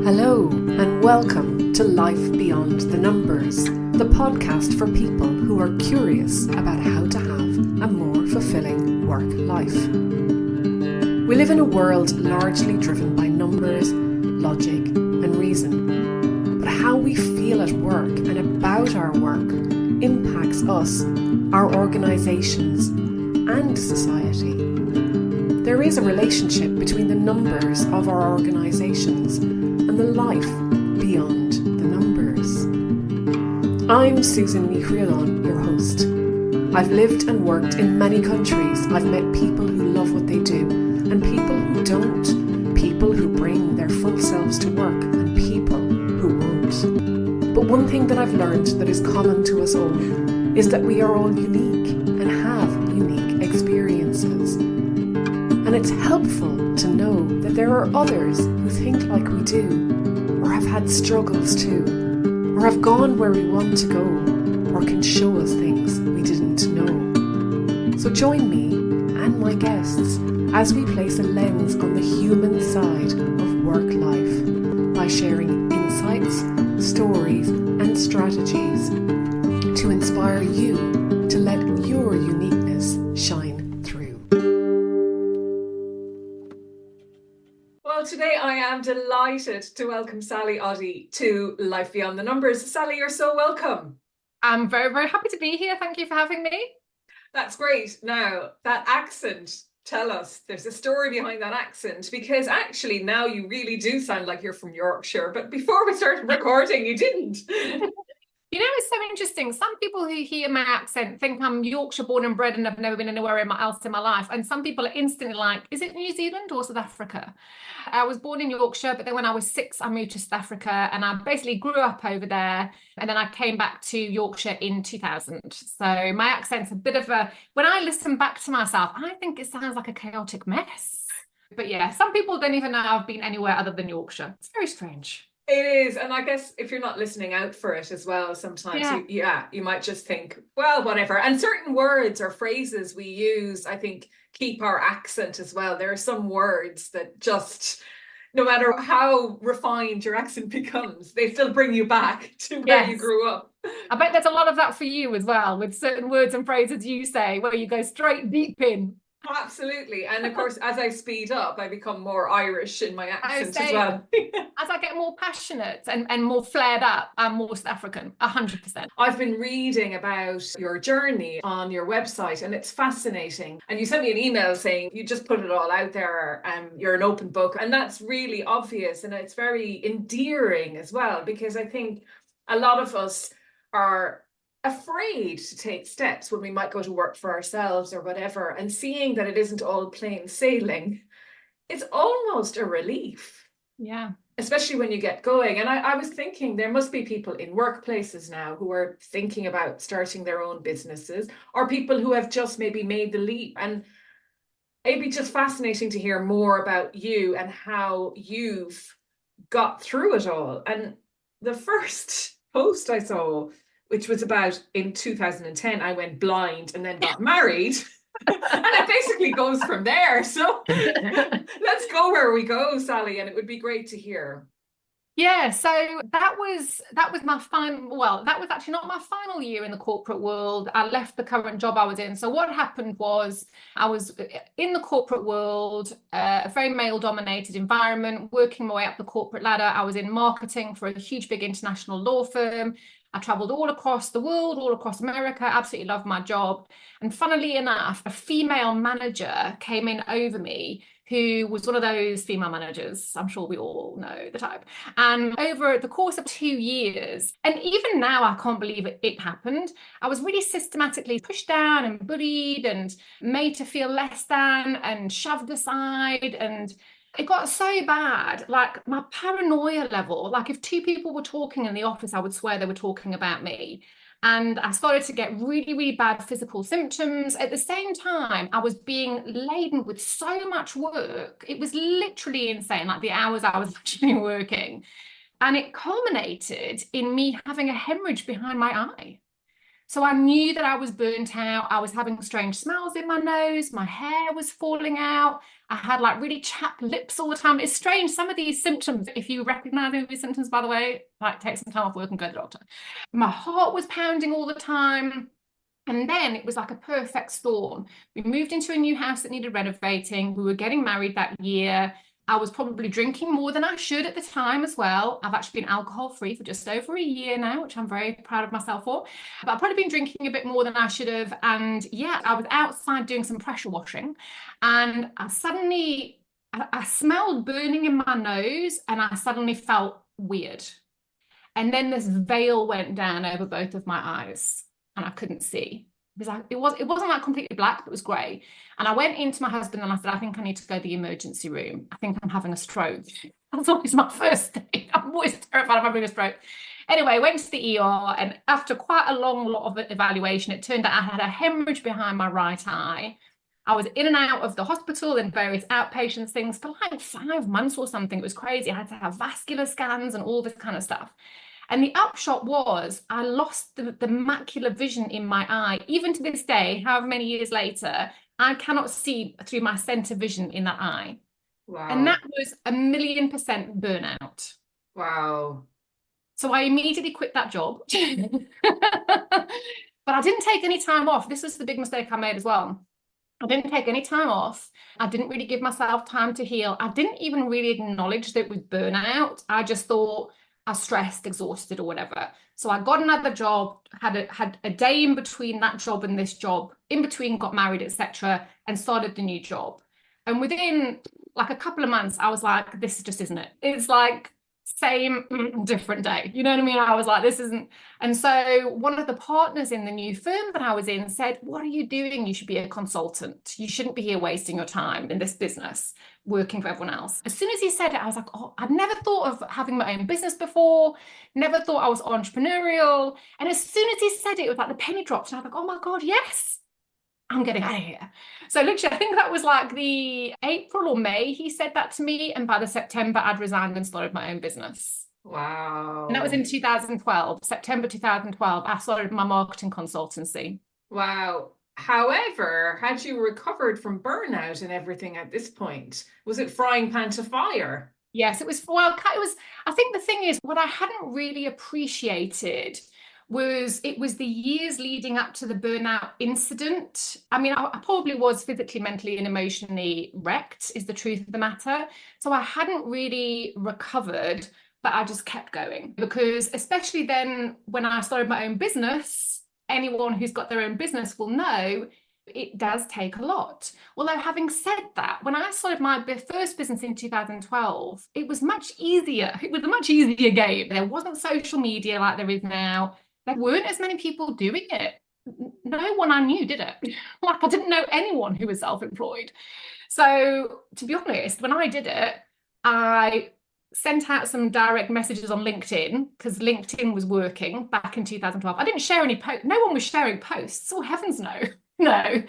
Hello and welcome to Life Beyond the Numbers, the podcast for people who are curious about how to have a more fulfilling work life. We live in a world largely driven by numbers, logic and reason. But how we feel at work and about our work impacts us, our organisations and society. There is a relationship between the numbers of our organisations and the life beyond the numbers. I'm Susan Nichrialon, your host. I've lived and worked in many countries. I've met people who love what they do and people who don't, people who bring their full selves to work and people who won't. But one thing that I've learned that is common to us all is that we are all unique and have unique experiences. And it's helpful to know that there are others who think like we do, or have had struggles too, or have gone where we want to go, or can show us things we didn't know. So join me and my guests as we place a lens on the human side of work life by sharing insights, stories, and strategies to inspire you to let your uniqueness shine through. Well, today I am delighted to welcome Sally Oddy to Life Beyond the Numbers. Sally, you're so welcome. I'm very, very happy to be here. Thank you for having me. That's great. Now, that accent, tell us, there's a story behind that accent, because actually now you really do sound like you're from Yorkshire, but before we started recording, you didn't. You know, it's so interesting. Some people who hear my accent think I'm Yorkshire born and bred and I've never been anywhere else in my life. And some people are instantly like, is it New Zealand or South Africa? I was born in Yorkshire, but then when I was 6, I moved to South Africa and I basically grew up over there. And then I came back to Yorkshire in 2000. So my accent's a bit of a, when I listen back to myself, I think it sounds like a chaotic mess. But yeah, some people don't even know I've been anywhere other than Yorkshire. It's very strange. It is, and I guess if you're not listening out for it as well, sometimes you might just think, well, whatever. And certain words or phrases we use, I think, keep our accent as well. There are some words that just, no matter how refined your accent becomes, they still bring you back to where you grew up. I bet there's a lot of that for you as well, with certain words and phrases you say where you go straight deep in. Absolutely. And of course, as I speed up, I become more Irish in my accent as well. As I get more passionate and more flared up, I'm more South African, 100%. I've been reading about your journey on your website and it's fascinating. And you sent me an email saying you just put it all out there and you're an open book. And that's really obvious and it's very endearing as well, because I think a lot of us are afraid to take steps when we might go to work for ourselves or whatever, and seeing that it isn't all plain sailing, it's almost a relief. Yeah. Especially when you get going. And I was thinking there must be people in workplaces now who are thinking about starting their own businesses, or people who have just maybe made the leap. And it'd be just fascinating to hear more about you and how you've got through it all. And the first post I saw, which was about in 2010, I went blind and then got married. And it basically goes from there. So let's go where we go, Sally, and it would be great to hear. Yeah, so that was my final, well, that was actually not my final year in the corporate world. I left the current job I was in. So what happened was I was in the corporate world, a very male-dominated environment, working my way up the corporate ladder. I was in marketing for a huge, big international law firm. I traveled all across the world, all across America, absolutely loved my job. And funnily enough, a female manager came in over me who was one of those female managers. I'm sure we all know the type. And over the course of 2 years, and even now I can't believe it happened, I was really systematically pushed down and bullied and made to feel less than and shoved aside. And it got so bad, like my paranoia level, like if 2 people were talking in the office, I would swear they were talking about me. And I started to get really, really bad physical symptoms. At the same time, I was being laden with so much work. It was literally insane, like the hours I was actually working. And it culminated in me having a hemorrhage behind my eye. So I knew that I was burnt out. I was having strange smells in my nose. My hair was falling out. I had like really chapped lips all the time. It's strange. Some of these symptoms, if you recognize any of these symptoms, by the way, like take some time off work and go to the doctor. My heart was pounding all the time. And then it was like a perfect storm. We moved into a new house that needed renovating. We were getting married that year. I was probably drinking more than I should at the time as well. I've actually been alcohol-free for just over a year now, which I'm very proud of myself for. But I've probably been drinking a bit more than I should have. And yeah, I was outside doing some pressure washing, and I smelled burning in my nose, and I suddenly felt weird. And then this veil went down over both of my eyes, and I couldn't see. It wasn't like completely black, but it was grey. And I went into my husband and I said, I think I need to go to the emergency room. I think I'm having a stroke. That's always my first thing. I'm always terrified of having a stroke. Anyway, I went to the ER, and after quite a long lot of evaluation, it turned out I had a hemorrhage behind my right eye. I was in and out of the hospital and various outpatient things for like 5 months or something. It was crazy. I had to have vascular scans and all this kind of stuff. And the upshot was I lost the macular vision in my eye. Even to this day, however many years later, I cannot see through my center vision in that eye. Wow. And that was 1,000,000% burnout. Wow. So I immediately quit that job. But I didn't take any time off. This was the big mistake I made as well. I didn't take any time off. I didn't really give myself time to heal. I didn't even really acknowledge that it was burnout. I just thought I was stressed, exhausted, or whatever. So I got another job, had a day in between that job and this job, in between got married, etc., and started the new job. And within like a couple of months, I was like, this just isn't it. It's like same, different day. You know what I mean? I was like, this isn't. And so one of the partners in the new firm that I was in said, what are you doing? You should be a consultant. You shouldn't be here wasting your time in this business, working for everyone else. As soon as he said it, I was like, oh, I'd never thought of having my own business before, never thought I was entrepreneurial. And as soon as he said it was like the penny dropped, and I was like, oh my God, yes, I'm getting out of here. So literally, I think that was like the April or May he said that to me. And by the September, I'd resigned and started my own business. Wow. And that was in 2012, September 2012. I started my marketing consultancy. Wow. However, had you recovered from burnout and everything at this point? Was it frying pan to fire? Yes, it was. Well, I think the thing is, what I hadn't really appreciated was it was the years leading up to the burnout incident. I mean, I probably was physically, mentally, and emotionally wrecked, is the truth of the matter. So I hadn't really recovered, but I just kept going, because especially then when I started my own business, anyone who's got their own business will know it does take a lot. Although having said that, when I started my first business in 2012, it was much easier. It was a much easier game. There wasn't social media like there is now. There weren't as many people doing it. No one I knew did it. Like I didn't know anyone who was self-employed. So to be honest, when I did it, I sent out some direct messages on LinkedIn, because LinkedIn was working back in 2012. I didn't share any posts. No one was sharing posts. Oh, heavens no. No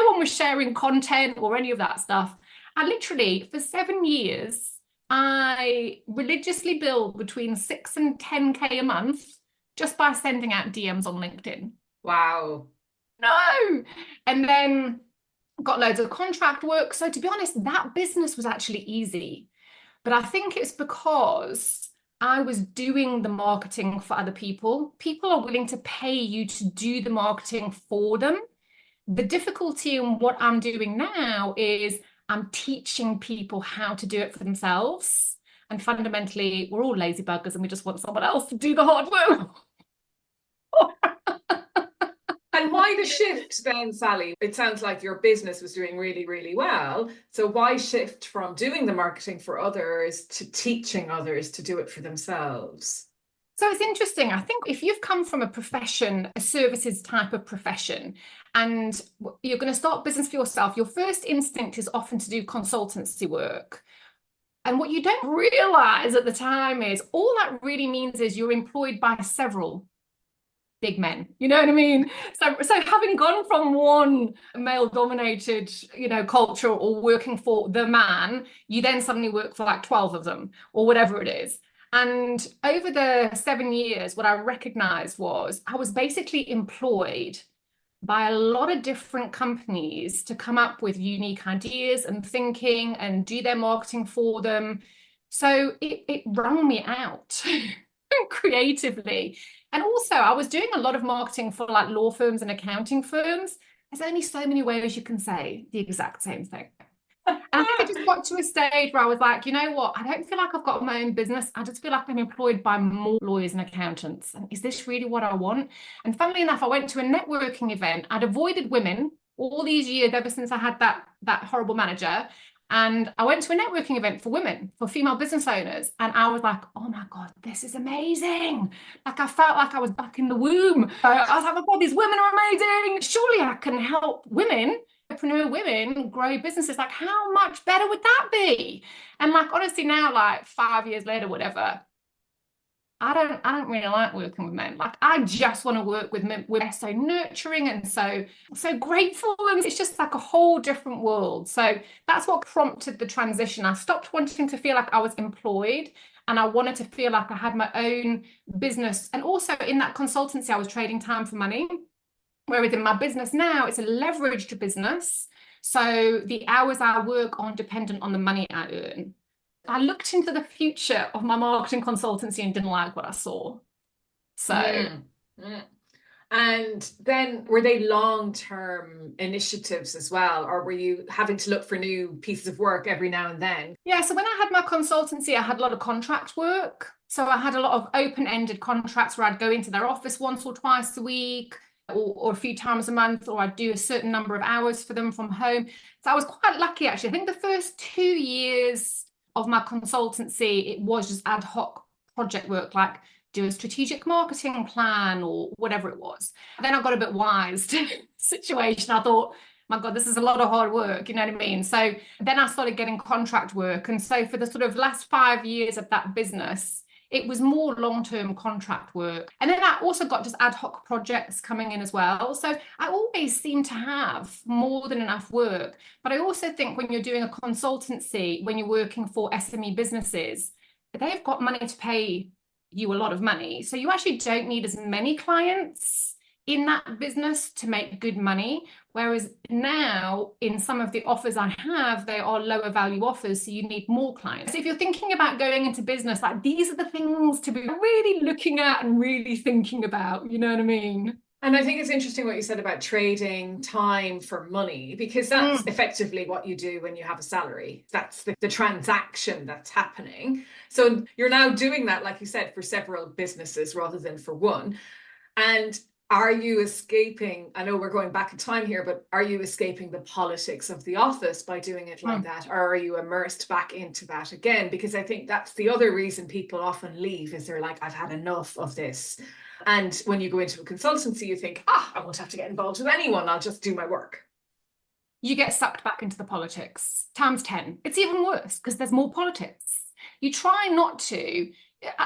one was sharing content or any of that stuff. I literally, for 7 years, I religiously billed between 6 and 10K a month just by sending out DMs on LinkedIn. Wow. No. And then got loads of contract work. So to be honest, that business was actually easy. But I think it's because I was doing the marketing for other people. People are willing to pay you to do the marketing for them. The difficulty in what I'm doing now is I'm teaching people how to do it for themselves. And fundamentally, we're all lazy buggers and we just want someone else to do the hard work. And why the shift then, Sally? It sounds like your business was doing really, really well. So why shift from doing the marketing for others to teaching others to do it for themselves? So it's interesting. I think if you've come from a profession, a services type of profession, and you're going to start business for yourself, your first instinct is often to do consultancy work. And what you don't realize at the time is all that really means is you're employed by several big men, you know what I mean? So having gone from one male dominated, culture or working for the man, you then suddenly work for like 12 of them or whatever it is. And over the 7 years, what I recognized was I was basically employed by a lot of different companies to come up with unique ideas and thinking and do their marketing for them. So it wrung me out creatively. And also I was doing a lot of marketing for like law firms and accounting firms. There's only so many ways you can say the exact same thing. And I think I just got to a stage where I was like, you know what? I don't feel like I've got my own business. I just feel like I'm employed by more lawyers and accountants. And is this really what I want? And funnily enough, I went to a networking event. I'd avoided women all these years, ever since I had that horrible manager. And I went to a networking event for women, for female business owners. And I was like, oh my God, this is amazing. Like I felt like I was back in the womb. I was like, oh God, these women are amazing. Surely I can help women, entrepreneur women, grow businesses. Like how much better would that be? And like, honestly now, like 5 years later, whatever, I don't really like working with men. Like I just want to work with men. We're so nurturing and so grateful. And it's just like a whole different world. So that's what prompted the transition. I stopped wanting to feel like I was employed and I wanted to feel like I had my own business. And also in that consultancy, I was trading time for money. Whereas in my business now, it's a leveraged business. So the hours I work aren't dependent on the money I earn. I looked into the future of my marketing consultancy and didn't like what I saw. So. And then were they long-term initiatives as well, or were you having to look for new pieces of work every now and then? Yeah, so when I had my consultancy, I had a lot of contract work. So I had a lot of open-ended contracts where I'd go into their office once or twice a week, or a few times a month, or I'd do a certain number of hours for them from home. So I was quite lucky, actually. I think the first 2 years of my consultancy, it was just ad hoc project work, like do a strategic marketing plan or whatever it was. Then I got a bit wise to the situation. I thought, my God, this is a lot of hard work, you know what I mean? So then I started getting contract work. And so for the sort of last 5 years of that business, it was more long-term contract work. And then I also got just ad hoc projects coming in as well. So I always seem to have more than enough work. But I also think when you're doing a consultancy, when you're working for SME businesses, they've got money to pay you a lot of money. So you actually don't need as many clients in that business to make good money. Whereas now in some of the offers I have, they are lower value offers. So you need more clients. So if you're thinking about going into business, like these are the things to be really looking at and really thinking about, you know what I mean? And I think it's interesting what you said about trading time for money, because that's effectively what you do when you have a salary. That's the transaction that's happening. So you're now doing that, like you said, for several businesses rather than for one. And are you escaping, I know we're going back in time here, but are you escaping the politics of the office by doing it like that? Or are you immersed back into that again? Because I think that's the other reason people often leave, is they're like, I've had enough of this. And when you go into a consultancy, you think, I won't have to get involved with anyone. I'll just do my work. You get sucked back into the politics times 10. It's even worse because there's more politics. You try not to.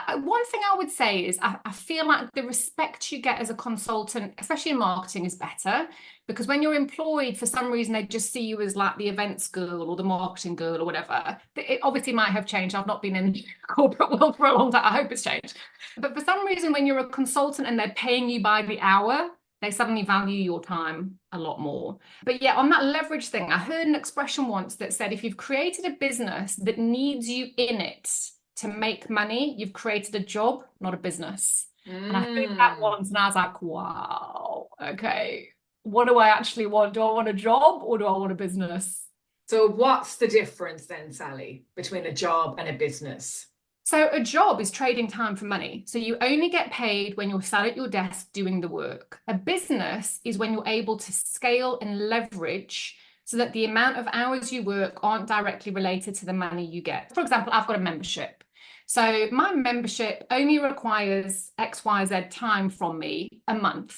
One thing I would say is I feel like the respect you get as a consultant, especially in marketing, is better, because when you're employed, for some reason, they just see you as like the events girl or the marketing girl or whatever. It obviously might have changed. I've not been in the corporate world for a long time. I hope it's changed. But for some reason, when you're a consultant and they're paying you by the hour, they suddenly value your time a lot more. But yeah, on that leverage thing, I heard an expression once that said, if you've created a business that needs you in it to make money, you've created a job, not a business. And I heard that once and I was like, wow, okay, what do I actually want? Do I want a job or do I want a business? So what's the difference then, Sally, between a job and a business? So a job is trading time for money. So you only get paid when you're sat at your desk doing the work. A business is when you're able to scale and leverage so that the amount of hours you work aren't directly related to the money you get. For example, I've got a membership. So my membership only requires XYZ time from me a month.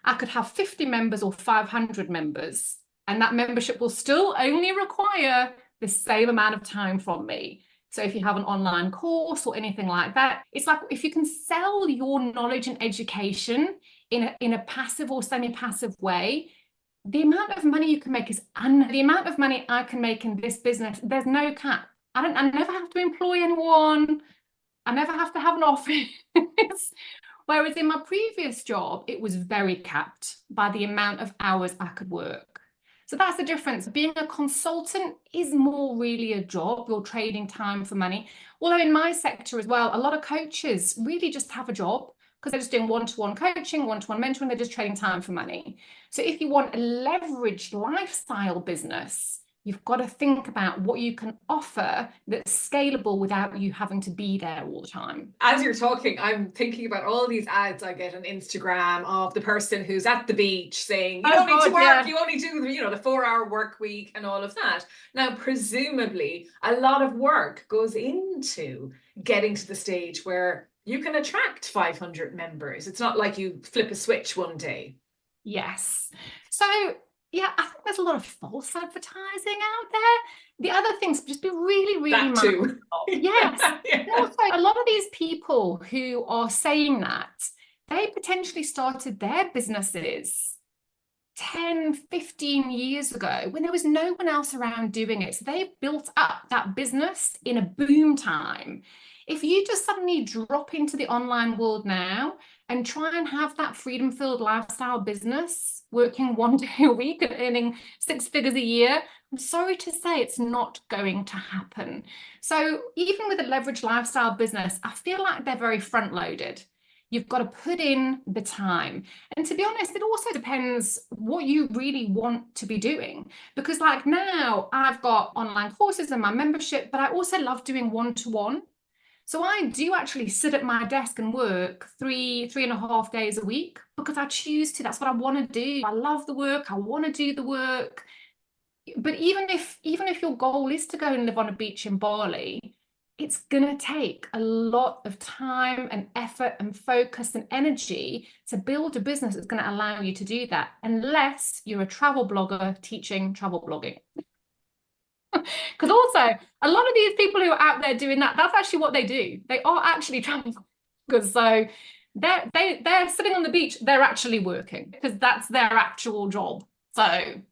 I could have 50 members or 500 members, and that membership will still only require the same amount of time from me. So if you have an online course or anything like that, it's like if you can sell your knowledge and education in a passive or semi-passive way, the amount of money you can make is the amount of money I can make in this business, there's no cap. I never have to employ anyone. I never have to have an office. Whereas in my previous job, it was very capped by the amount of hours I could work. So that's the difference. Being a consultant is more really a job. You're trading time for money. Although in my sector as well, a lot of coaches really just have a job because they're just doing one-to-one coaching, one-to-one mentoring. They're just trading time for money. So if you want a leveraged lifestyle business, you've got to think about what you can offer that's scalable without you having to be there all the time. As you're talking, I'm thinking about all these ads I get on Instagram of the person who's at the beach saying, you don't need to work, you only do, the 4-hour work week and all of that. Now, presumably, a lot of work goes into getting to the stage where you can attract 500 members. It's not like you flip a switch one day. Yes. So yeah, I think there's a lot of false advertising out there. The other things, just be really, really mindful. Yes. Yeah. Also, a lot of these people who are saying that, they potentially started their businesses 10, 15 years ago when there was no one else around doing it. So they built up that business in a boom time. If you just suddenly drop into the online world now and try and have that freedom-filled lifestyle business, working 1 day a week and earning 6 figures a year, I'm sorry to say it's not going to happen. So even with a leveraged lifestyle business, I feel like they're very front-loaded. You've got to put in the time. And to be honest, it also depends what you really want to be doing. Because like now I've got online courses and my membership, but I also love doing one-to-one. So I do actually sit at my desk and work 3.5 days a week because I choose to. That's what I want to do. I love the work. I want to do the work. But even if your goal is to go and live on a beach in Bali, it's going to take a lot of time and effort and focus and energy to build a business that's going to allow you to do that, unless you're a travel blogger teaching travel blogging. Because also, a lot of these people who are out there doing that, that's actually what they do. They are actually travel bloggers. So they're sitting on the beach, they're actually working because that's their actual job. So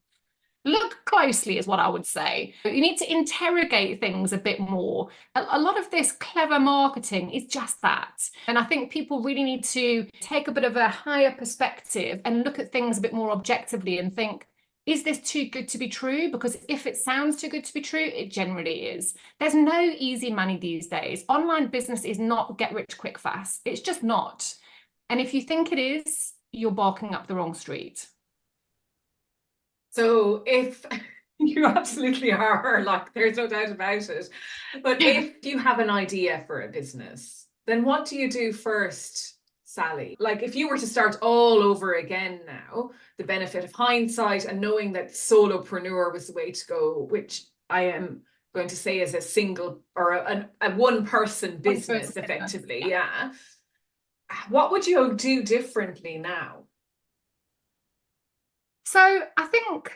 look closely is what I would say. You need to interrogate things a bit more. A lot of this clever marketing is just that. And I think people really need to take a bit of a higher perspective and look at things a bit more objectively and think, is this too good to be true? Because if it sounds too good to be true, it generally is. There's no easy money these days. Online business is not get rich quick fast. It's just not. And if you think it is, you're barking up the wrong street. So if you absolutely are, like, there's no doubt about it. But if you have an idea for a business, then what do you do first, Sally? Like, if you were to start all over again now, the benefit of hindsight and knowing that solopreneur was the way to go, which I am going to say is a single or a one-person business, effectively, yeah. What would you do differently now? So I think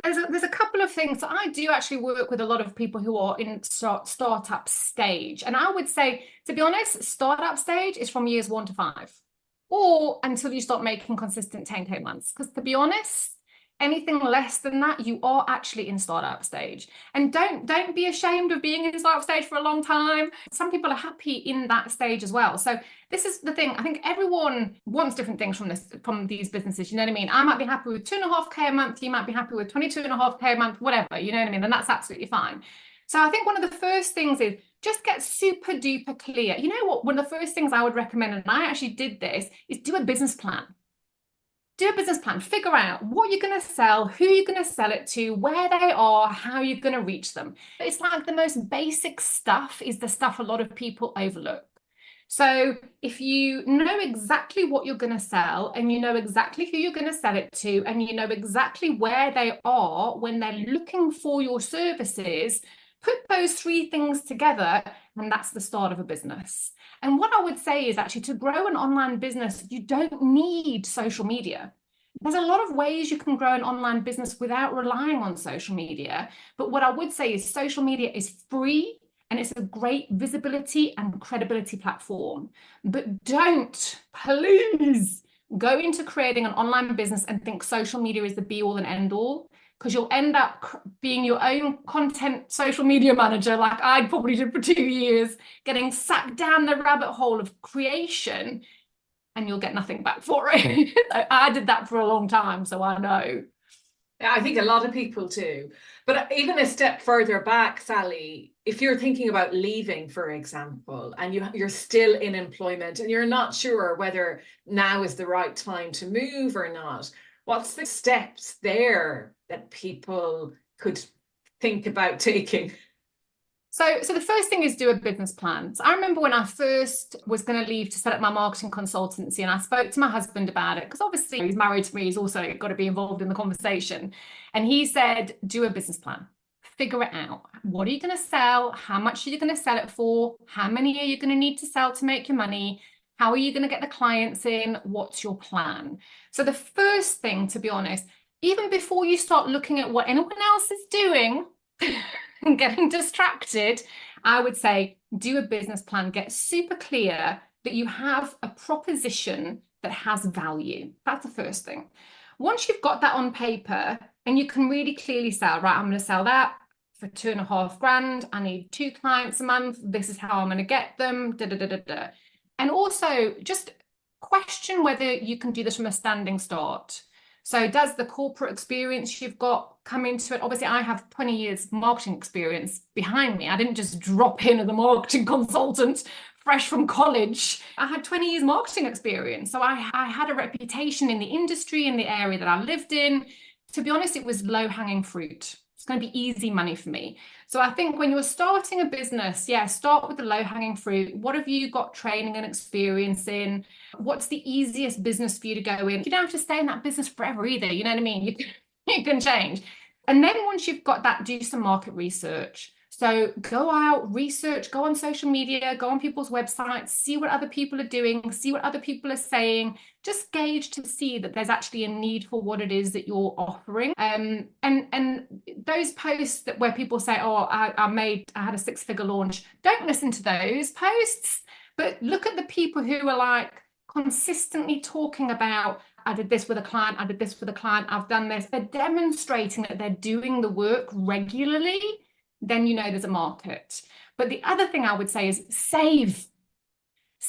there's a couple of things. So I do actually work with a lot of people who are in startup stage. And I would say, to be honest, startup stage is from years 1 to 5 or until you start making consistent 10K months. Because to be honest, anything less than that, you are actually in startup stage. And don't be ashamed of being in startup stage for a long time. Some people are happy in that stage as well. So this is the thing. I think everyone wants different things from these businesses. You know what I mean? I might be happy with 2.5K a month. You might be happy with 22.5K a month, whatever. You know what I mean? And that's absolutely fine. So I think one of the first things is just get super duper clear. You know what? One of the first things I would recommend, and I actually did this, is do a business plan. Do a business plan, figure out what you're going to sell, who you're going to sell it to, where they are, how you're going to reach them. It's like the most basic stuff is the stuff a lot of people overlook. So if you know exactly what you're going to sell and you know exactly who you're going to sell it to and you know exactly where they are when they're looking for your services, put those 3 things together and that's the start of a business. And what I would say is actually to grow an online business, you don't need social media. There's a lot of ways you can grow an online business without relying on social media. But what I would say is social media is free and it's a great visibility and credibility platform. But don't, please, go into creating an online business and think social media is the be all and end all. because you'll end up being your own content social media manager, like I probably did for 2 years, getting sucked down the rabbit hole of creation, and you'll get nothing back for it. I did that for a long time, so I know. I think a lot of people do. But even a step further back, Sally, if you're thinking about leaving, for example, and you're still in employment and you're not sure whether now is the right time to move or not, what's the steps there that people could think about taking? So the first thing is do a business plan. So I remember when I first was going to leave to set up my marketing consultancy, and I spoke to my husband about it, because obviously he's married to me, he's also got to be involved in the conversation. And he said, do a business plan, figure it out. What are you going to sell? How much are you going to sell it for? How many are you going to need to sell to make your money? How are you going to get the clients in? What's your plan? So the first thing, to be honest, even before you start looking at what anyone else is doing, and getting distracted, I would say do a business plan, get super clear that you have a proposition that has value. That's the first thing. Once you've got that on paper and you can really clearly sell, right, I'm going to sell that for 2.5 grand. I need 2 clients a month. This is how I'm going to get them. Da, da, da, da, da. And also just question whether you can do this from a standing start. So does the corporate experience you've got come into it? Obviously, I have 20 years marketing experience behind me. I didn't just drop in as a marketing consultant fresh from college. I had 20 years marketing experience. So I had a reputation in the industry, in the area that I lived in. To be honest, it was low-hanging fruit. It's going to be easy money for me. So I think when you're starting a business, yeah, start with the low-hanging fruit. What have you got training and experience in? What's the easiest business for you to go in? You don't have to stay in that business forever either. You know what I mean? You can change. And then once you've got that, do some market research. So go out, research, go on social media, go on people's websites, see what other people are doing, see what other people are saying, just gauge to see that there's actually a need for what it is that you're offering. And those posts where people say, oh, I had a 6-figure launch, don't listen to those posts, but look at the people who are like consistently talking about, I did this with a client, I did this with a client, I've done this. They're demonstrating that they're doing the work regularly. Then you know there's a market. But the other thing I would say is save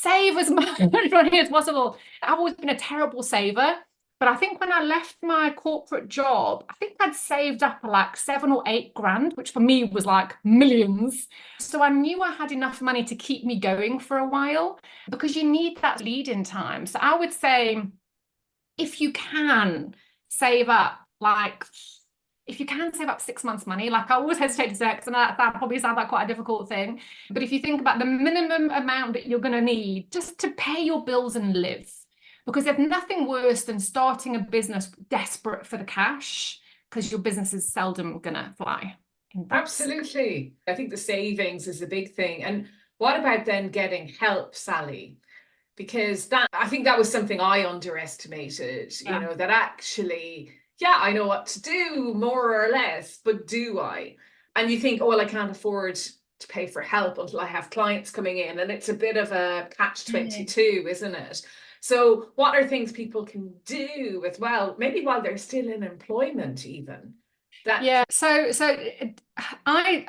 as much money as possible. I've always been a terrible saver, but I think when I left my corporate job, I think I'd saved up like 7 or 8 grand, which for me was like millions. So I knew I had enough money to keep me going for a while, because you need that lead-in time. So I would say, if you can save up, like, if you can save up 6 months money, like I always hesitate to say it, because that probably sounds like quite a difficult thing. But if you think about the minimum amount that you're going to need just to pay your bills and live, because there's nothing worse than starting a business desperate for the cash, because your business is seldom going to fly. Absolutely. I think the savings is a big thing. And what about then getting help, Sally? Because I think that was something I underestimated, you know, that actually, yeah, I know what to do more or less, but do I? And you think, oh, well, I can't afford to pay for help until I have clients coming in. And it's a bit of a catch-22, isn't it? So what are things people can do as well, maybe while they're still in employment even? So I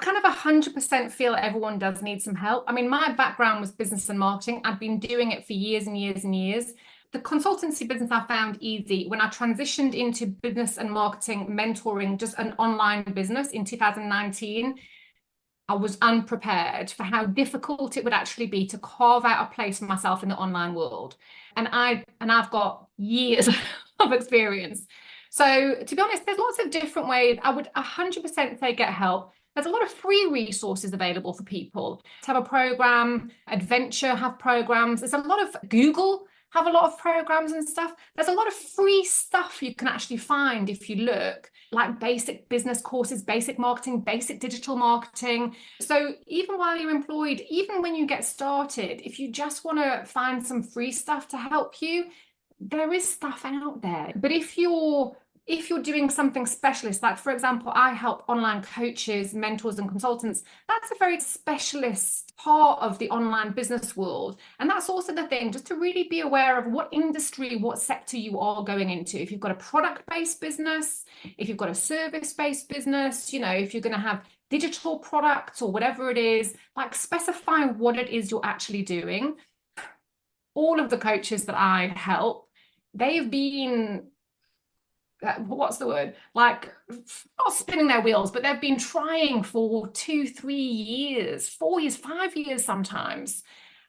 kind of 100% feel everyone does need some help. I mean, my background was business and marketing. I'd been doing it for years and years and years. The consultancy business I found easy. When I transitioned into business and marketing, mentoring, just an online business in 2019, I was unprepared for how difficult it would actually be to carve out a place for myself in the online world. And I've got years of experience. So to be honest, there's lots of different ways. I would 100% say get help. There's a lot of free resources available for people to have a program. Adventure have programs. There's a lot of Google have a lot of programs and stuff. There's a lot of free stuff you can actually find if you look, like basic business courses, basic marketing, basic digital marketing. So even while you're employed, even when you get started, if you just want to find some free stuff to help you, there is stuff out there. But if you're if you're doing something specialist, like for example, I help online coaches, mentors, and consultants. That's a very specialist part of the online business world. And that's also the thing, just to really be aware of what industry, what sector you are going into. If you've got a product-based business, if you've got a service-based business, you know, if you're going to have digital products or whatever it is, like specify what it is you're actually doing. All of the coaches that I help, they've been what's the word, like not spinning their wheels, but they've been trying for 2-3 years, 4 years, 5 years sometimes,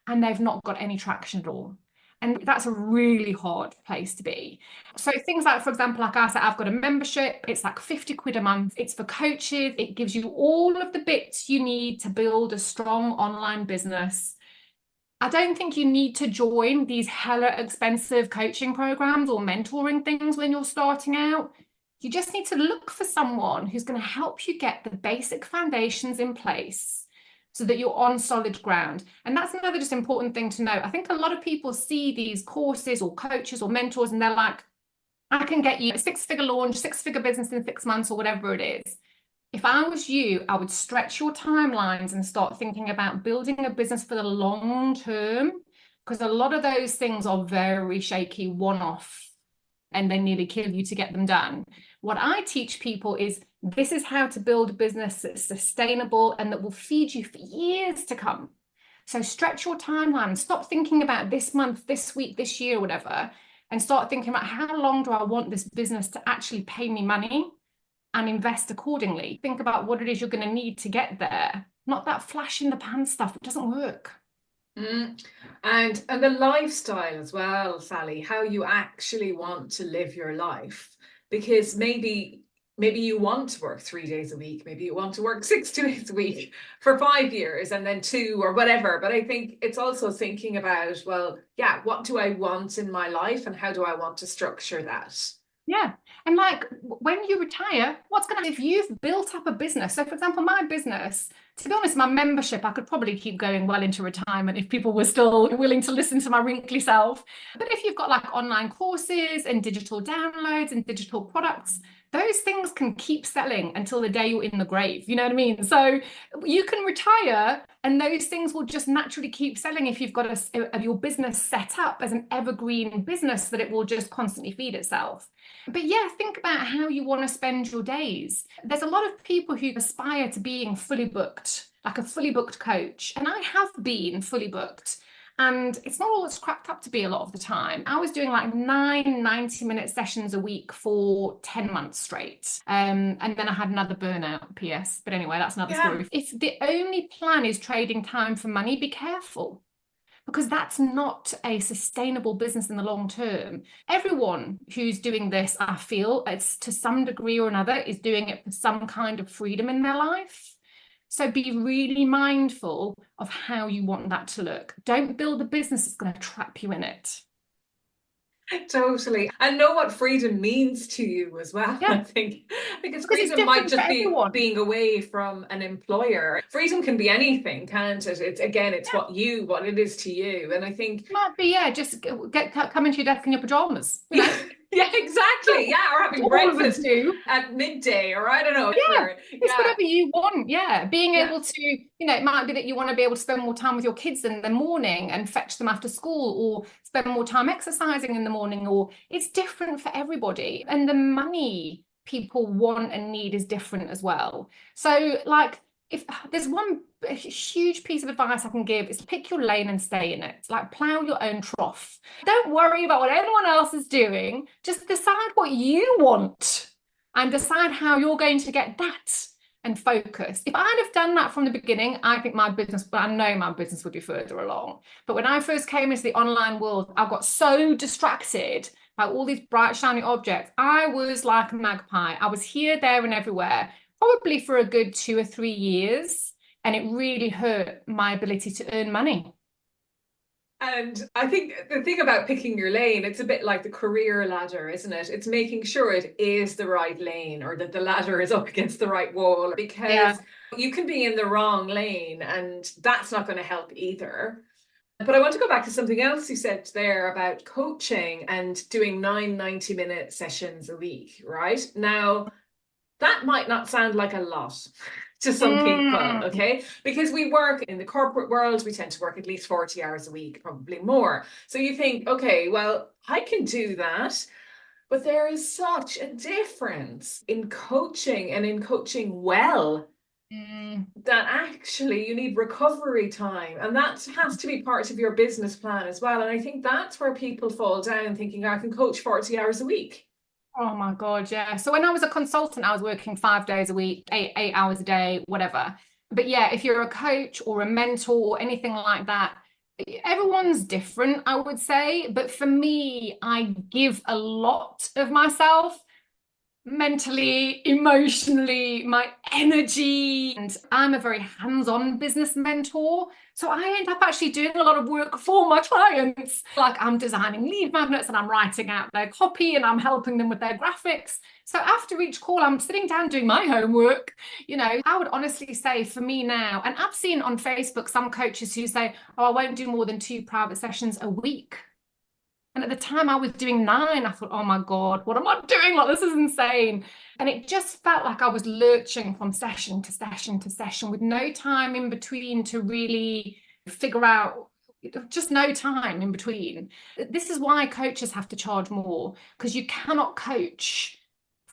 and they've not got any traction at all. And that's a really hard place to be. So things like, for example, like I said, I've got a membership. It's like 50 quid a month. It's for coaches. It gives you all of the bits you need to build a strong online business. I don't think you need to join these hella expensive coaching programs or mentoring things when you're starting out. You just need to look for someone who's going to help you get the basic foundations in place so that you're on solid ground. And that's another just important thing to know. I think a lot of people see these courses or coaches or mentors and they're like, I can get you a 6-figure launch, 6-figure business in 6 months or whatever it is. If I was you, I would stretch your timelines and start thinking about building a business for the long term, because a lot of those things are very shaky, one-off, and they nearly kill you to get them done. What I teach people is this is how to build a business that's sustainable and that will feed you for years to come. So stretch your timeline. Stop thinking about this month, this week, this year, whatever, and start thinking about how long do I want this business to actually pay me money, and invest accordingly. Think about what it is you're going to need to get there. Not that flash in the pan stuff. It doesn't work. And the lifestyle as well, Sally, how you actually want to live your life. Because maybe you want to work 3 days a week. Maybe you want to work 6 days a week for 5 years and then 2 or whatever. But I think it's also thinking about, well, yeah, what do I want in my life and how do I want to structure that? Yeah. And like when you retire, what's going to, if you've built up a business? So for example, my business, to be honest, my membership, I could probably keep going well into retirement if people were still willing to listen to my wrinkly self. But if you've got like online courses and digital downloads and digital products, those things can keep selling until the day you're in the grave. You know what I mean? So you can retire and those things will just naturally keep selling if you've got your business set up as an evergreen business that it will just constantly feed itself. But yeah, think about how you want to spend your days. There's a lot of people who aspire to being fully booked, like a fully booked coach. And I have been fully booked. And it's not all it's cracked up to be a lot of the time. I was doing like 9 90-minute sessions a week for 10 months straight. And then I had another burnout, PS. But anyway, that's another story. If the only plan is trading time for money, be careful, because that's not a sustainable business in the long term. Everyone who's doing this, I feel, it's to some degree or another, is doing it for some kind of freedom in their life. So be really mindful of how you want that to look. Don't build a business that's going to trap you in it. Totally. And know what freedom means to you as well, Yeah. I think. Because freedom might just be being away from an employer. Freedom can be anything, can't it? It's again, it's what it is to you. And I think it might be, yeah, just come into your desk in your pajamas. You know? Yeah, exactly. Yeah, or having breakfast at midday, or I don't know. Yeah, it's whatever you want. Yeah, being able to, you know, it might be that you want to be able to spend more time with your kids in the morning and fetch them after school, or spend more time exercising in the morning, or it's different for everybody. And the money people want and need is different as well. So like, if there's one huge piece of advice I can give, is pick your lane and stay in it. Like plow your own trough. Don't worry about what anyone else is doing. Just decide what you want and decide how you're going to get that and focus. If I'd have done that from the beginning, I think my business, but I know my business would be further along. But when I first came into the online world, I got so distracted by all these bright, shiny objects. I was like a magpie. I was here, there, and everywhere, probably for a good 2 or 3 years. And it really hurt my ability to earn money. And I think the thing about picking your lane, it's a bit like the career ladder, isn't it? It's making sure it is the right lane, or that the ladder is up against the right wall, because you can be in the wrong lane and that's not going to help either. But I want to go back to something else you said there about coaching and doing 90-minute sessions a week, right? Now, that might not sound like a lot to some people, okay? Because we work in the corporate world, we tend to work at least 40 hours a week, probably more. So you think, okay, well, I can do that. But there is such a difference in coaching and in coaching well that actually you need recovery time. And that has to be part of your business plan as well. And I think that's where people fall down thinking, I can coach 40 hours a week. Oh my God, yeah. So when I was a consultant, I was working 5 days a week, eight hours a day, whatever. But yeah, if you're a coach or a mentor or anything like that, everyone's different, I would say. But for me, I give a lot of myself mentally, emotionally, my energy. And I'm a very hands-on business mentor. So I end up actually doing a lot of work for my clients. Like I'm designing lead magnets and I'm writing out their copy and I'm helping them with their graphics. So after each call, I'm sitting down doing my homework. You know, I would honestly say for me now, and I've seen on Facebook some coaches who say, oh, I won't do more than 2 private sessions a week. And at the time I was doing 9, I thought, oh my God, what am I doing? Like, this is insane. And it just felt like I was lurching from session to session to session with no time in between to really figure out, just no time in between. This is why coaches have to charge more, because you cannot coach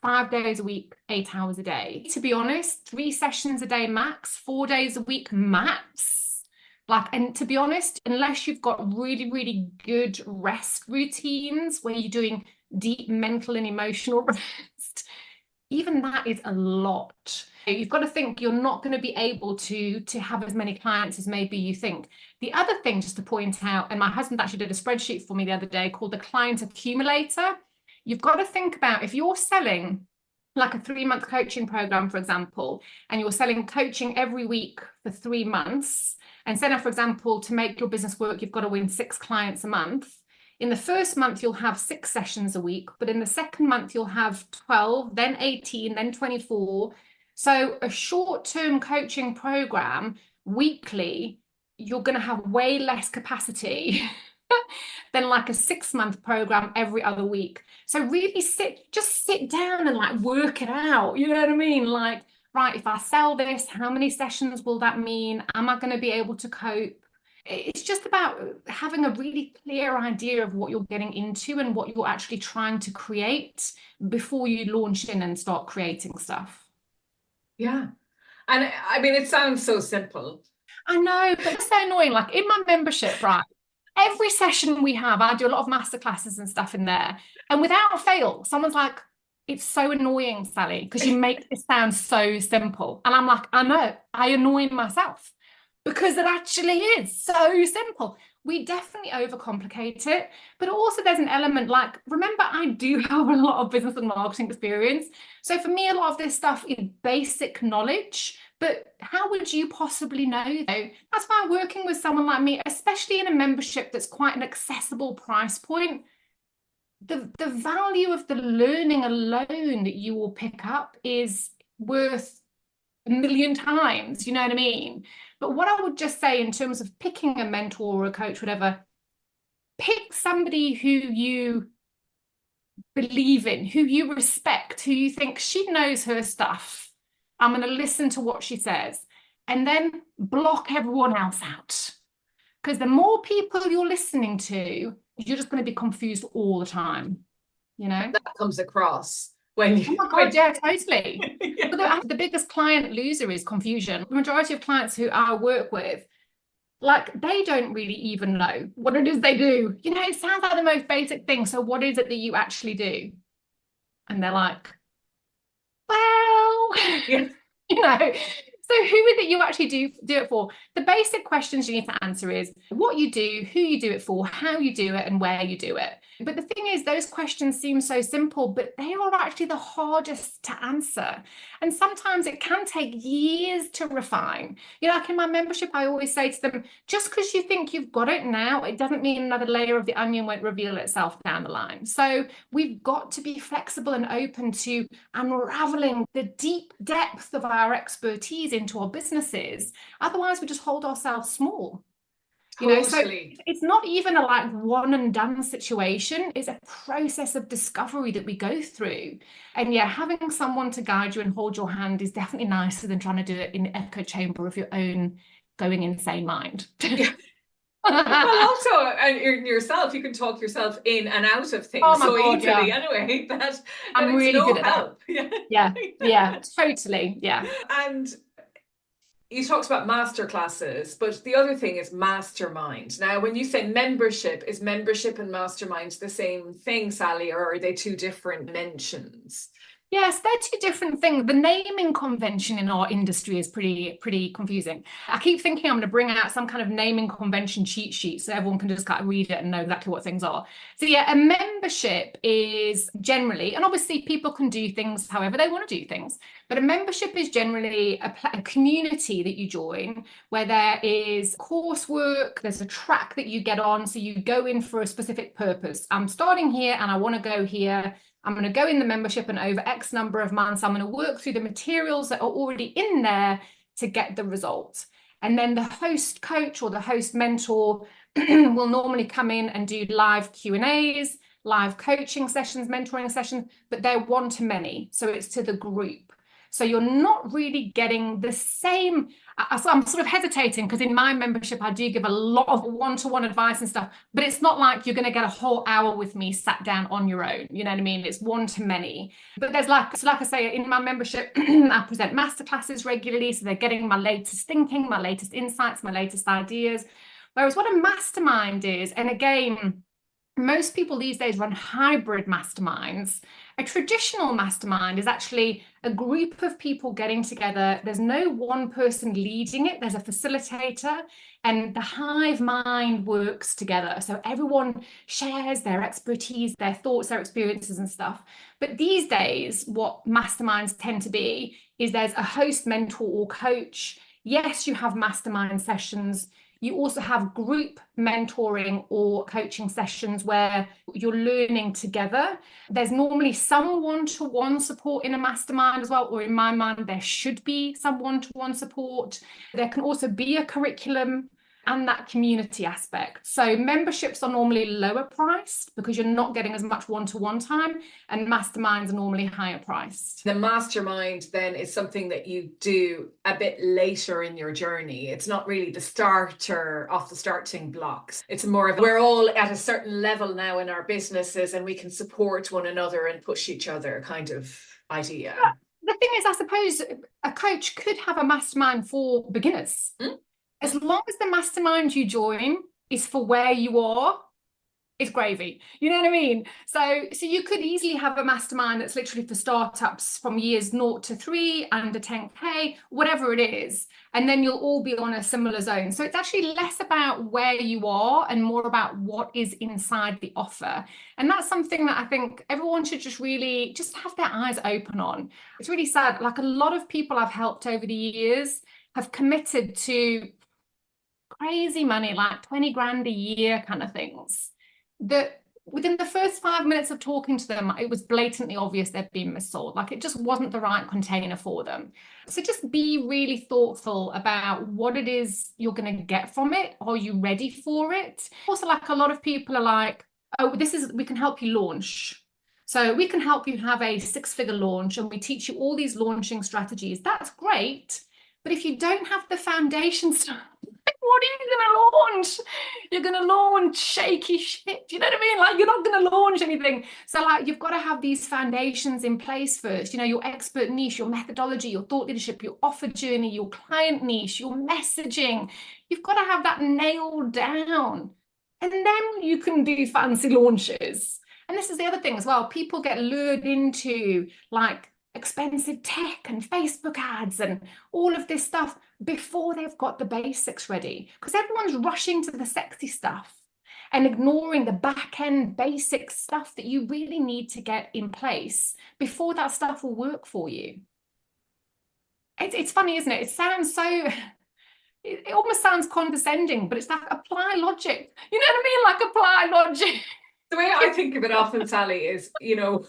5 days a week, 8 hours a day. To be honest, 3 sessions a day max, 4 days a week max. Like, and to be honest, unless you've got really, really good rest routines where you're doing deep mental and emotional rest, even that is a lot. You've got to think you're not going to be able to have as many clients as maybe you think. The other thing, just to point out, and my husband actually did a spreadsheet for me the other day called the client accumulator. You've got to think about if you're selling like a 3-month coaching program, for example, and you're selling coaching every week for 3 months. And say now, for example, to make your business work, you've got to win 6 clients a month. In the first month, you'll have 6 sessions a week, but in the second month, you'll have 12, then 18, then 24. So a short-term coaching program weekly, you're going to have way less capacity than like a 6-month program every other week. So really just sit down and like work it out. You know what I mean? Like, right, if I sell this, how many sessions will that mean? Am I going to be able to cope? It's just about having a really clear idea of what you're getting into and what you're actually trying to create before you launch in and start creating stuff. Yeah. And I mean, it sounds so simple. I know, but it's so annoying. Like in my membership, right? Every session we have, I do a lot of masterclasses and stuff in there. And without fail, someone's like, it's so annoying, Sally, because you make this sound so simple. And I'm like, I know, I annoy myself because it actually is so simple. We definitely overcomplicate it, but also there's an element like, remember, I do have a lot of business and marketing experience. So for me, a lot of this stuff is basic knowledge, but how would you possibly know though? That's why working with someone like me, especially in a membership that's quite an accessible price point, the value of the learning alone that you will pick up is worth a million times, you know what I mean? But what I would just say in terms of picking a mentor or a coach, whatever, pick somebody who you believe in, who you respect, who you think she knows her stuff. I'm going to listen to what she says, and then block everyone else out. Because the more people you're listening to, you're just going to be confused all the time, you know? That comes across when you... Oh my God, yeah, totally. Yeah. But the biggest client loser is confusion. The majority of clients who I work with, like, they don't really even know what it is they do. You know, it sounds like the most basic thing. So what is it that you actually do? And they're like, well, yeah. You know, so who is it you actually do it for? The basic questions you need to answer is what you do, who you do it for, how you do it, and where you do it. But the thing is, those questions seem so simple, but they are actually the hardest to answer. And sometimes it can take years to refine. You know, like in my membership, I always say to them, just because you think you've got it now, it doesn't mean another layer of the onion won't reveal itself down the line. So we've got to be flexible and open to unraveling the deep depth of our expertise into our businesses. Otherwise, we just hold ourselves small. Totally. So it's not even a like one and done situation. It's a process of discovery that we go through. And yeah, having someone to guide you and hold your hand is definitely nicer than trying to do it in the echo chamber of your own going insane mind. Yeah. Well, also, and yourself, you can talk yourself in and out of things easily. Anyway, that I'm it's really no good at help. that. Yeah, totally. Yeah. And you talked about master classes, but the other thing is mastermind. Now, when you say membership, is membership and mastermind the same thing, Sally, or are they two different mentions? Yes, they're two different things. The naming convention in our industry is pretty confusing. I keep thinking I'm going to bring out some kind of naming convention cheat sheet so everyone can just kind of read it and know exactly what things are. So yeah, a membership is generally, and obviously people can do things however they want to do things, but a membership is generally a community that you join where there is coursework, there's a track that you get on, so you go in for a specific purpose. I'm starting here and I want to go here. I'm going to go in the membership, and over X number of months, I'm going to work through the materials that are already in there to get the result. And then the host coach or the host mentor will normally come in and do live Q&As, live coaching sessions, mentoring sessions, but they're one-to-many. So it's to the group. So you're not really getting the same. So I'm sort of hesitating because in my membership, I do give a lot of one-to-one advice and stuff, but it's not like you're going to get a whole hour with me sat down on your own. You know what I mean? It's one-to-many. But there's like I say, in my membership, I present masterclasses regularly. So they're getting my latest thinking, my latest insights, my latest ideas. Whereas what a mastermind is, and again, most people these days run hybrid masterminds. A traditional mastermind is actually a group of people getting together. There's no one person leading it. There's a facilitator, and the hive mind works together. So everyone shares their expertise, their thoughts, their experiences and stuff. But these days, what masterminds tend to be is there's a host, mentor, or coach. Yes, you have mastermind sessions. You also have group mentoring or coaching sessions where you're learning together. There's normally some one-to-one support in a mastermind as well, or in my mind, there should be some one-to-one support. There can also be a curriculum and that community aspect. So memberships are normally lower priced because you're not getting as much one-to-one time, and masterminds are normally higher priced. The mastermind then is something that you do a bit later in your journey. It's not really the starter off the starting blocks. It's more of we're all at a certain level now in our businesses and we can support one another and push each other kind of idea. Yeah. The thing is, I suppose a coach could have a mastermind for beginners. As long as the mastermind you join is for where you are, it's gravy. You know what I mean? So you could easily have a mastermind that's literally for startups from years 0 to 3, under 10K, whatever it is. And then you'll all be on a similar zone. So it's actually less about where you are and more about what is inside the offer. And that's something that I think everyone should just really just have their eyes open on. It's really sad. Like a lot of people I've helped over the years have committed to crazy money, like 20 grand a year kind of things, that within the first 5 minutes of talking to them, it was blatantly obvious they'd been missold. Like it just wasn't the right container for them. So just be really thoughtful about what it is you're going to get from it. Are you ready for it? Also, like a lot of people are like, oh, we can help you launch. So we can help you have a 6-figure launch and we teach you all these launching strategies. That's great. But if you don't have the foundation stuff, what are you going to launch? You're going to launch shaky shit. You know what I mean? Like, you're not going to launch anything. So, like, you've got to have these foundations in place first. You know, your expert niche, your methodology, your thought leadership, your offer journey, your client niche, your messaging. You've got to have that nailed down. And then you can do fancy launches. And this is the other thing as well. People get lured into, like, expensive tech and Facebook ads and all of this stuff before they've got the basics ready, because everyone's rushing to the sexy stuff and ignoring the back end basic stuff that you really need to get in place before that stuff will work for you. It's funny, isn't it? It sounds so, it almost sounds condescending, but it's like apply logic. You know what I mean? Like apply logic. The way I think of it often, Sally, is, you know,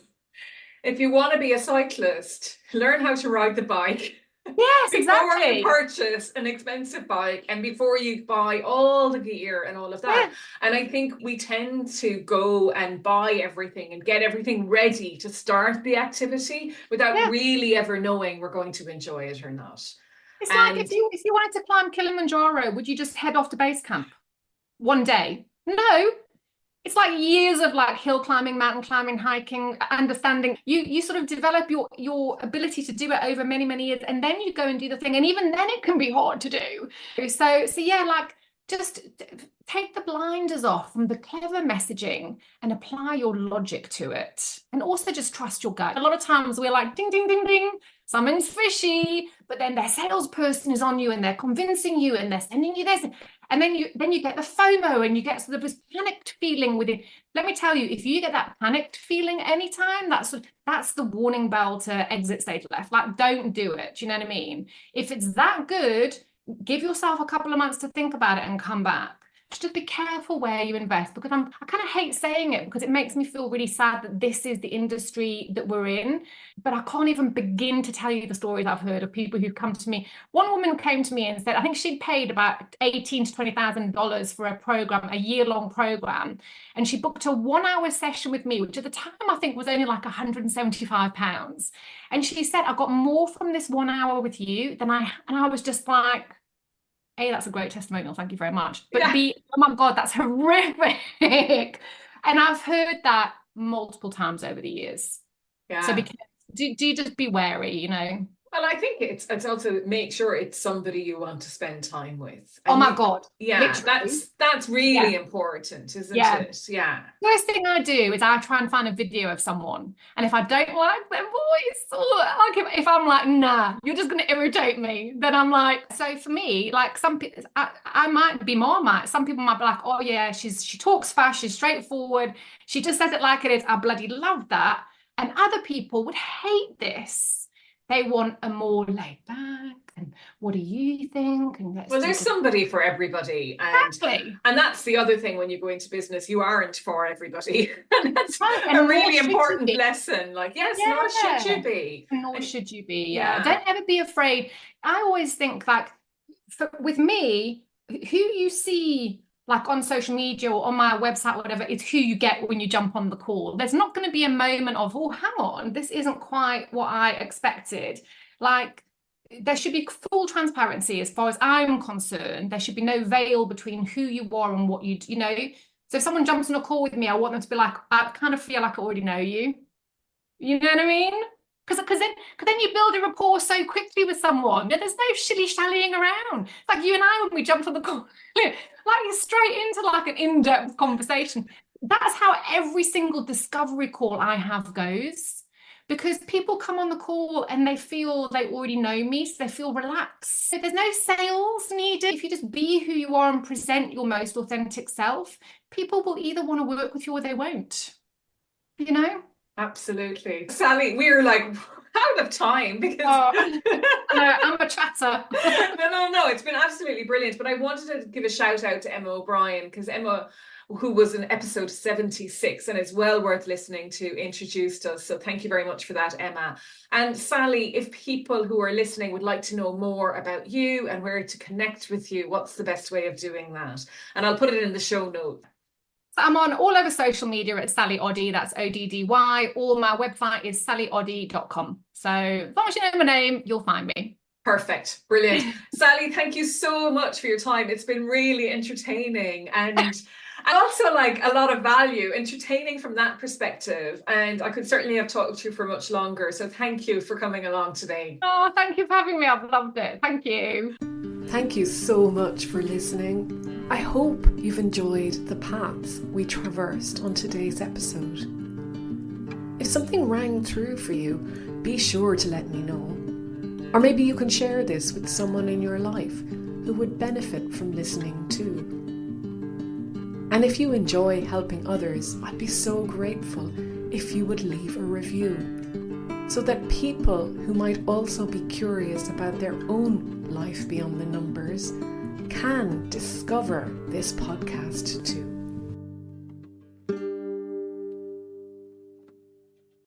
if you want to be a cyclist, learn how to ride the bike. Yes, before exactly. you purchase an expensive bike and before you buy all the gear and all of that. Yeah. And I think we tend to go and buy everything and get everything ready to start the activity without Yeah. really ever knowing we're going to enjoy it or not. It's like if you wanted to climb Kilimanjaro, would you just head off to base camp one day? No. It's like years of like hill climbing, mountain climbing, hiking, understanding. You sort of develop your ability to do it over many, many years, and then you go and do the thing. And even then it can be hard to do. So yeah, like just take the blinders off from the clever messaging and apply your logic to it. And also just trust your gut. A lot of times we're like, ding, ding, ding, ding, something's fishy, but then their salesperson is on you and they're convincing you and they're sending you this. And then you get the FOMO and you get sort of this panicked feeling within. Let me tell you, if you get that panicked feeling anytime, that's the warning bell to exit stage left. Like, don't do it. Do you know what I mean? If it's that good, give yourself a couple of months to think about it and come back. Just be careful where you invest, because I kind of hate saying it because it makes me feel really sad that this is the industry that we're in. But I can't even begin to tell you the stories I've heard of people who've come to me. One woman came to me and said, I think she'd paid about $18,000 to $20,000 for a program, a year-long program. And she booked a 1-hour session with me, which at the time I think was only like £175. And she said, I got more from this 1 hour with you than and I was just like, A, that's a great testimonial, thank you very much. But Yeah. B, oh my God, that's horrific. And I've heard that multiple times over the years. Yeah. So do just be wary, you know. Well, I think it's also make sure it's somebody you want to spend time with. Oh my God. Yeah, literally. that's really important, isn't it? Yeah. First thing I do is I try and find a video of someone. And if I don't like their voice, or like if I'm like, nah, you're just going to irritate me, then I'm like, so for me, like some people, I might be Marmite. Some people might be like, oh yeah, she talks fast, she's straightforward. She just says it like it is. I bloody love that. And other people would hate this. They want a more laid back, and what do you think? And well, there's somebody for everybody. Exactly. And that's the other thing when you go into business, you aren't for everybody. And that's a really important lesson. Like, yes, nor should you be. Nor should you be. Yeah. Don't ever be afraid. I always think like with me, who you see like on social media or on my website, or whatever, it's who you get when you jump on the call. There's not going to be a moment of, oh, hang on, this isn't quite what I expected. Like, there should be full transparency as far as I'm concerned. There should be no veil between who you are and what you know. So if someone jumps on a call with me, I want them to be like, I kind of feel like I already know you. You know what I mean? Because then you build a rapport so quickly with someone. There's no shilly-shallying around. It's like you and I, when we jumped on the call, like straight into like an in-depth conversation. That's how every single discovery call I have goes. Because people come on the call and they feel they already know me, so they feel relaxed. So there's no sales needed. If you just be who you are and present your most authentic self, people will either want to work with you or they won't. You know? Absolutely. Sally, we're like out of time because I'm a chatter. No, it's been absolutely brilliant. But I wanted to give a shout out to Emma O'Brien, because Emma, who was in episode 76 and is well worth listening to, introduced us. So thank you very much for that, Emma. And Sally, if people who are listening would like to know more about you and where to connect with you, what's the best way of doing that? And I'll put it in the show notes. I'm on all over social media at Sally Oddy, that's Oddy. Or my website is sallyoddy.com. So as long as you know my name, you'll find me. Perfect. Brilliant. Sally, thank you so much for your time. It's been really entertaining and also like a lot of value, entertaining from that perspective. And I could certainly have talked to you for much longer. So thank you for coming along today. Oh, thank you for having me. I've loved it. Thank you. Thank you so much for listening. I hope you've enjoyed the paths we traversed on today's episode. If something rang through for you, be sure to let me know. Or maybe you can share this with someone in your life who would benefit from listening too. And if you enjoy helping others, I'd be so grateful if you would leave a review, so that people who might also be curious about their own life beyond the numbers can discover this podcast too.